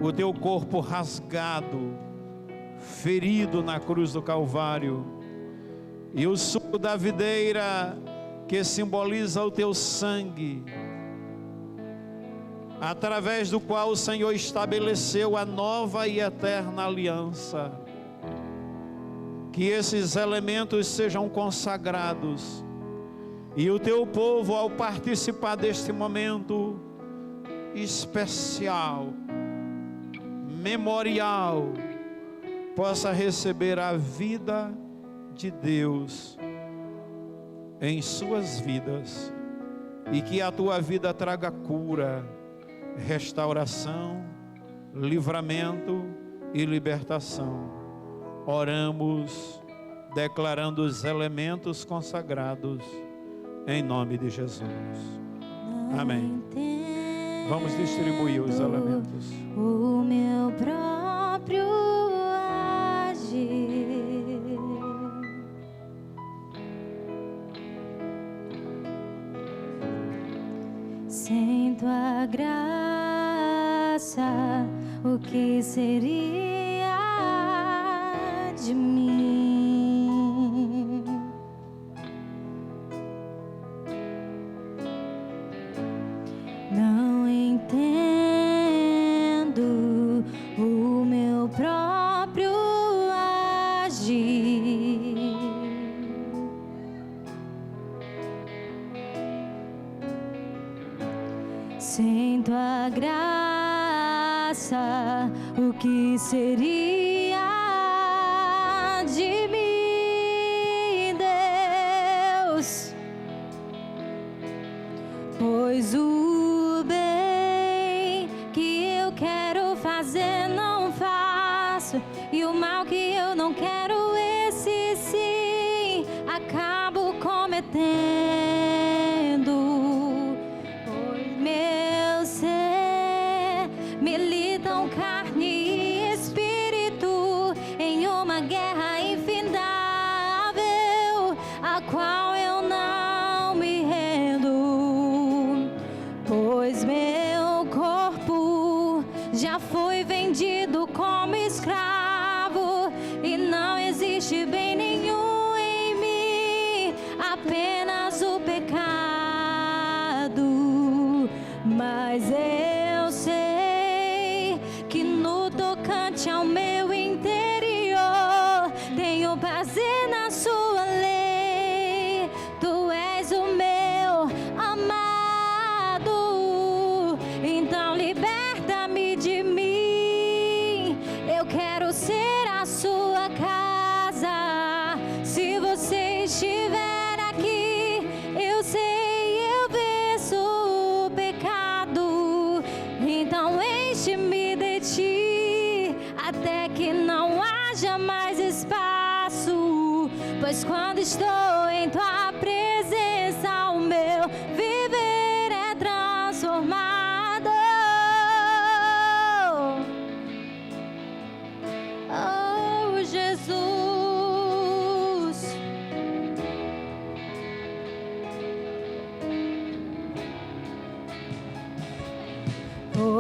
o Teu corpo rasgado, ferido na cruz do Calvário, e o suco da videira que simboliza o Teu sangue, através do qual o Senhor estabeleceu a nova e eterna aliança. Que esses elementos sejam consagrados e o Teu povo, ao participar deste momento especial, memorial, possa receber a vida de Deus em suas vidas, e que a tua vida traga cura, restauração, livramento e libertação. Oramos declarando os elementos consagrados em nome de Jesus. Amém. Vamos distribuir os elementos. O meu próprio agir, sem tua graça, o que seria de mim? Não entendo o meu próprio agir, sem tua graça, o que seria de mim, Deus? Pois o bem que eu quero fazer não faço, e o mal que eu não quero, esse sim acabo cometendo. Pois meu ser militam carne e espírito em uma guerra infindável, a qual eu não me rendo. Pois meu corpo já foi vendido como escravo, e não existe bem nenhum em mim, apenas o pecado. Mas eu sei que no tocante ao meu interior tenho prazer na sua lei. Tu és o meu amado, então liberta-me de mim. Eu quero ser a sua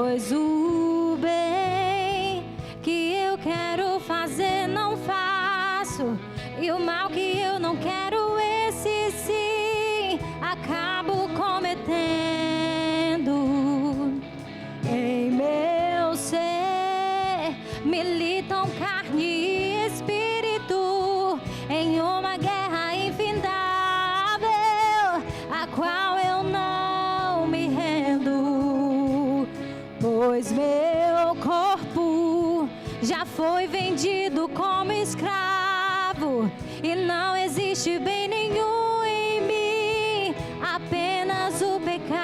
pois o bem que eu quero fazer não faço, e o mal que eu não quero, esse sim, acabo cometendo. Em meu ser militam carne e espírito, em uma guerra infindável, a qual eu não me rendo, pois meu corpo já foi vendido como escravo, e não existe bem nenhum em mim, apenas o pecado.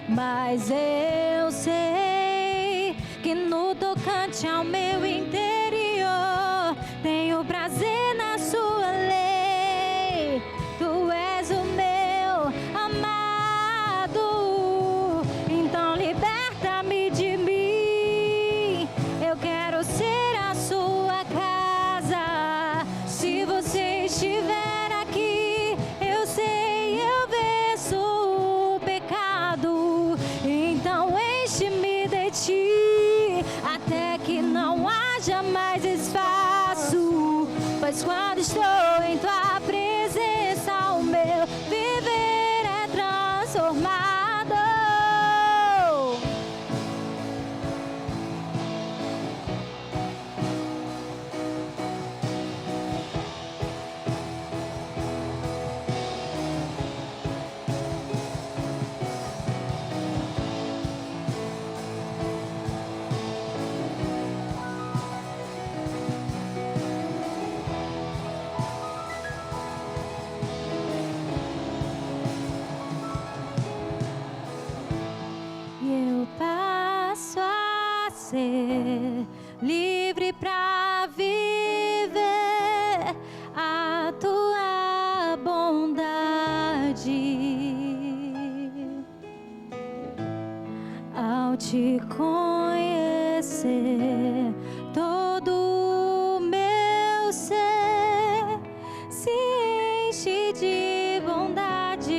Mas eu sei que no tocante ao meu interior tenho prazer na sua lei. Tu és o meu amado, então liberta-me de mim. Eu quero ser a sua casa. Se você estiver aqui, eu sei, eu venço o pecado. Então enche-me de ti, até que não haja mais espaço. Pois quando estou em tua presença, o meu viver é transformado. Eu passo a ser livre para viver a tua bondade. Ao te conhecer, todo o meu ser se enche de bondade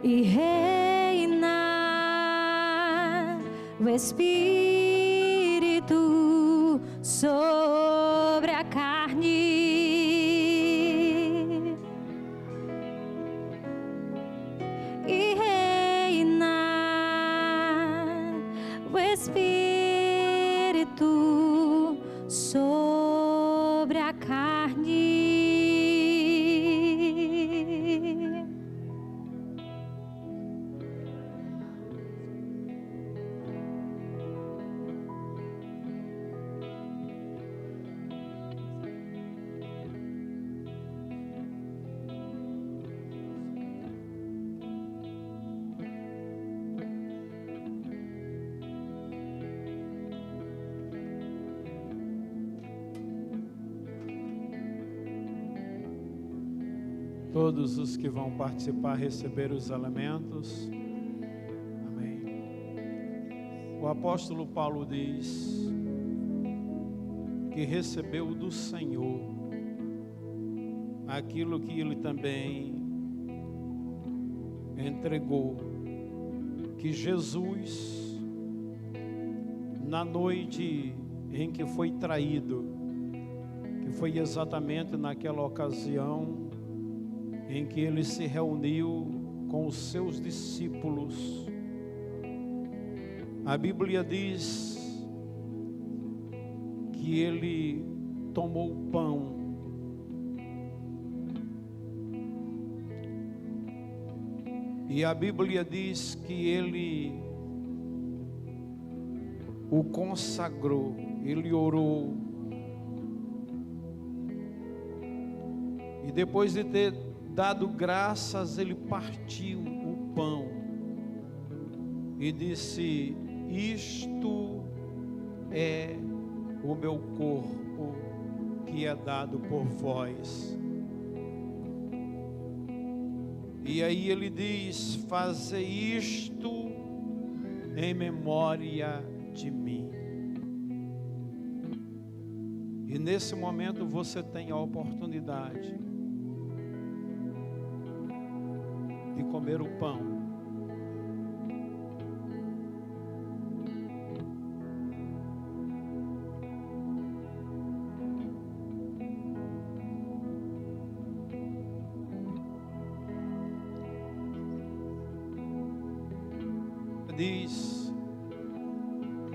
e reinar o Espírito sobre a carne. E reinar o Espírito sobre a carne. Todos os que vão participar, receber os elementos. Amém. O apóstolo Paulo diz que recebeu do Senhor aquilo que ele também entregou, que Jesus, na noite em que foi traído, que foi exatamente naquela ocasião em que ele se reuniu com os seus discípulos, a Bíblia diz que ele tomou o pão e a Bíblia diz que ele o consagrou, ele orou, e depois de ter dado graças, ele partiu o pão e disse: isto é o meu corpo que é dado por vós. E aí ele diz: faze isto em memória de mim. E nesse momento você tem a oportunidade de comer o pão. Diz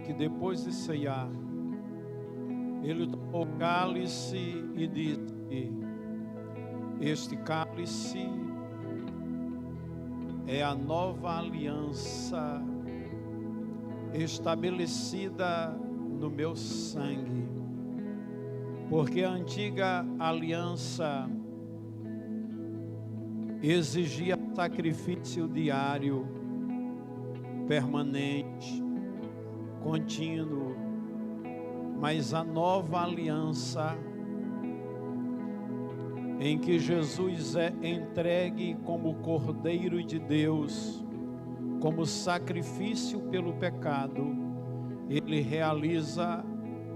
que depois de ceiar, ele tomou o cálice e disse: este cálice é a nova aliança estabelecida no meu sangue, porque a antiga aliança exigia sacrifício diário, permanente, contínuo, mas a nova aliança, em que Jesus é entregue como Cordeiro de Deus, como sacrifício pelo pecado, ele realiza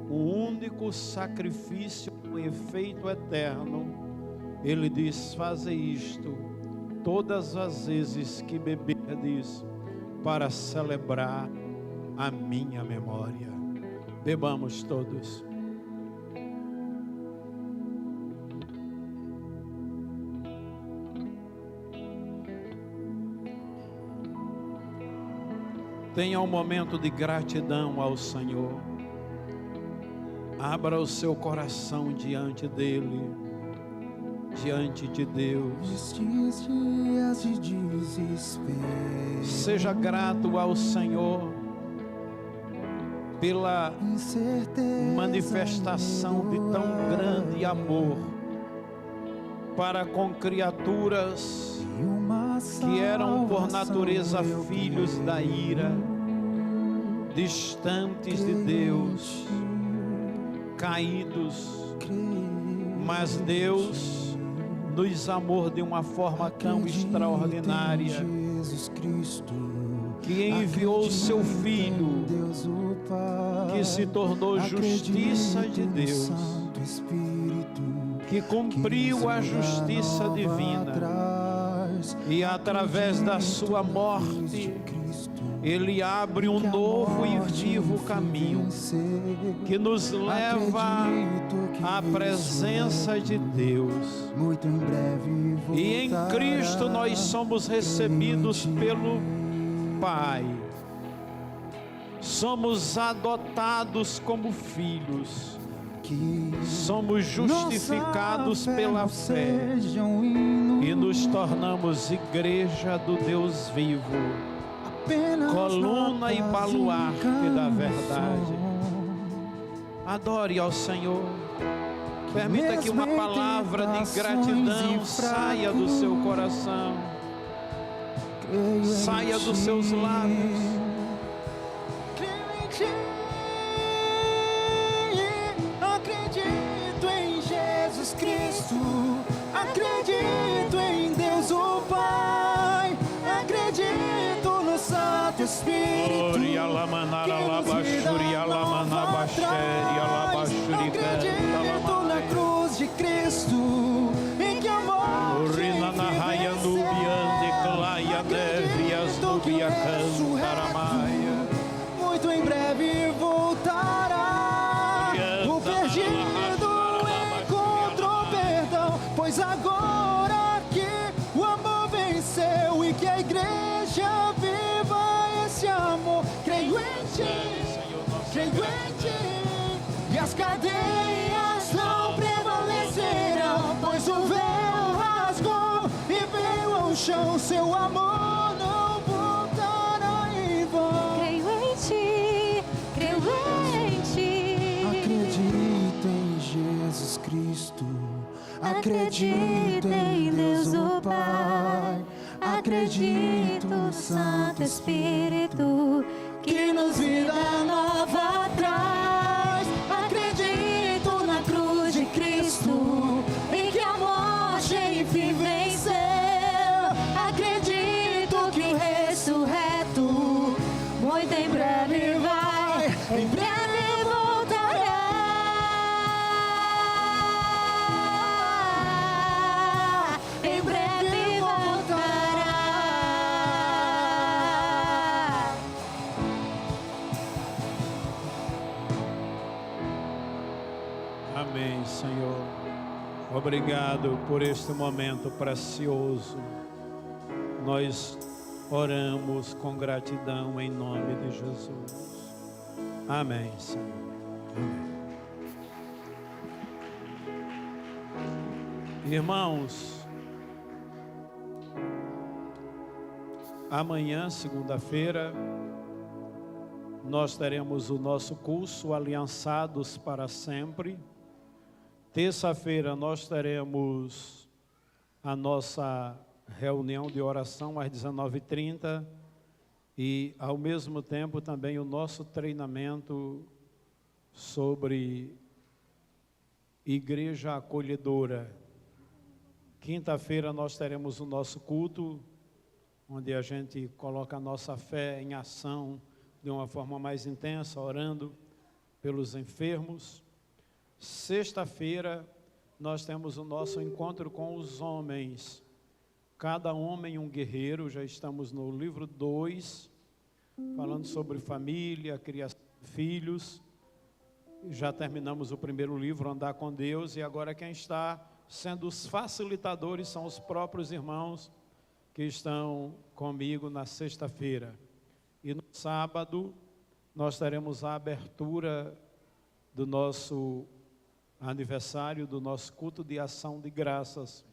um único sacrifício com efeito eterno. Ele diz: faze isto todas as vezes que beberdes, para celebrar a minha memória. Bebamos todos. Tenha um momento de gratidão ao Senhor. Abra o seu coração diante dele, diante de Deus. Nestes dias de desespero, Seja grato ao Senhor pela manifestação de tão grande amor para com criaturas que eram por natureza filhos da ira, distantes de Deus, caídos, mas Deus nos amou de uma forma tão extraordinária que enviou o seu Filho, que se tornou justiça de Deus, que cumpriu a justiça divina, e através da sua morte ele abre um novo e vivo caminho que nos leva à presença de Deus. E em Cristo nós somos recebidos pelo Pai, somos adotados como filhos, somos justificados pela fé e nos tornamos igreja do Deus vivo, coluna e baluarte da verdade. Adore ao Senhor. Permita que uma palavra de gratidão saia do seu coração, saia dos seus lábios. Acredito em Jesus Cristo, acredito em Deus o Pai, acredito no Santo Espírito, acredito na cruz de Cristo, em que a morte acredito que o ressurreto muito em breve voltará. O perdido encontrou perdão, pois agora que o amor venceu e que a igreja viva esse amor. Creio em ti, e as cadeias não prevalecerão, pois o véu rasgou e veio ao chão. Seu amor não voltará em vão. Creio em ti, creio em ti. Acredito em Jesus Cristo, acredito em Deus o Pai, acredito no Santo Espírito, que nos vida nova traz. Acredito na cruz de Cristo, em que a morte enfim venceu. Acredito que o ressurreto muito em breve vai, em breve voltará. Em breve voltará. Amém, Senhor. Obrigado por este momento precioso. Nós oramos com gratidão em nome de Jesus. Amém, Senhor. Amém. Irmãos, amanhã, segunda-feira, nós teremos o nosso curso Aliançados para Sempre. Terça-feira nós teremos a nossa reunião de oração às 19h30 e, ao mesmo tempo, também o nosso treinamento sobre igreja acolhedora. Quinta-feira nós teremos o nosso culto, onde a gente coloca a nossa fé em ação de uma forma mais intensa, orando pelos enfermos. Sexta-feira, nós temos o nosso encontro com os homens. Cada homem um guerreiro, já estamos no livro 2, falando sobre família, criação de filhos. Já terminamos o primeiro livro, Andar com Deus, e agora quem está sendo os facilitadores são os próprios irmãos que estão comigo na sexta-feira. E no sábado, nós teremos a abertura do nosso aniversário, do nosso culto de ação de graças.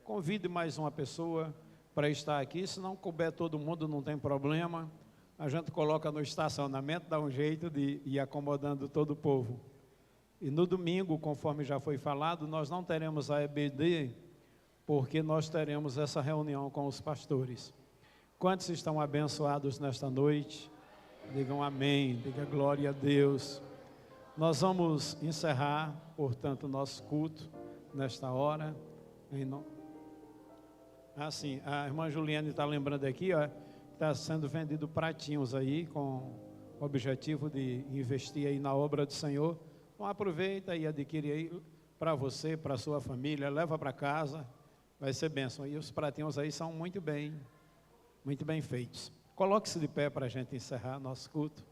Convide mais uma pessoa para estar aqui, se não couber todo mundo, não tem problema. A gente coloca no estacionamento, dá um jeito de ir acomodando todo o povo. E no domingo, conforme já foi falado, nós não teremos a EBD, porque nós teremos essa reunião com os pastores. Quantos estão abençoados nesta noite? Digam amém, diga glória a Deus. Nós vamos encerrar, portanto, o nosso culto nesta hora. Assim, a irmã Juliane está lembrando aqui, ó, está sendo vendido pratinhos aí, com o objetivo de investir aí na obra do Senhor. Então aproveita e adquire aí para você, para a sua família, leva para casa, vai ser bênção. E os pratinhos aí são muito bem feitos. Coloque-se de pé para a gente encerrar nosso culto.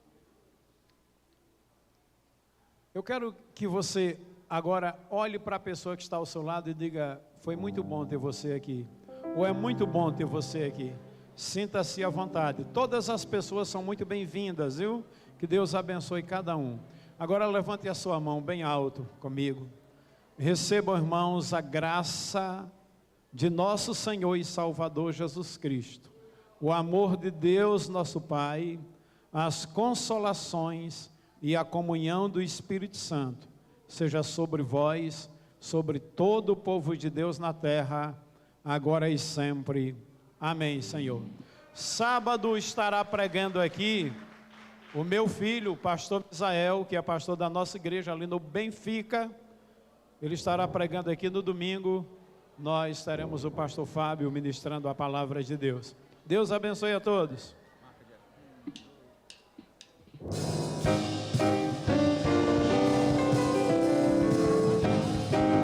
Eu quero que você agora olhe para a pessoa que está ao seu lado e diga: foi muito bom ter você aqui. Ou é muito bom ter você aqui. Sinta-se à vontade. Todas as pessoas são muito bem-vindas, viu? Que Deus abençoe cada um. Agora levante a sua mão bem alto comigo. Recebam, irmãos, a graça de nosso Senhor e Salvador Jesus Cristo, o amor de Deus nosso Pai, as consolações e a comunhão do Espírito Santo seja sobre vós, sobre todo o povo de Deus na terra, agora e sempre. Amém, Senhor. Sábado estará pregando aqui o meu filho, o pastor Israel, que é pastor da nossa igreja ali no Benfica. Ele estará pregando aqui no domingo. Nós teremos o pastor Fábio ministrando a palavra de Deus. Deus abençoe a todos.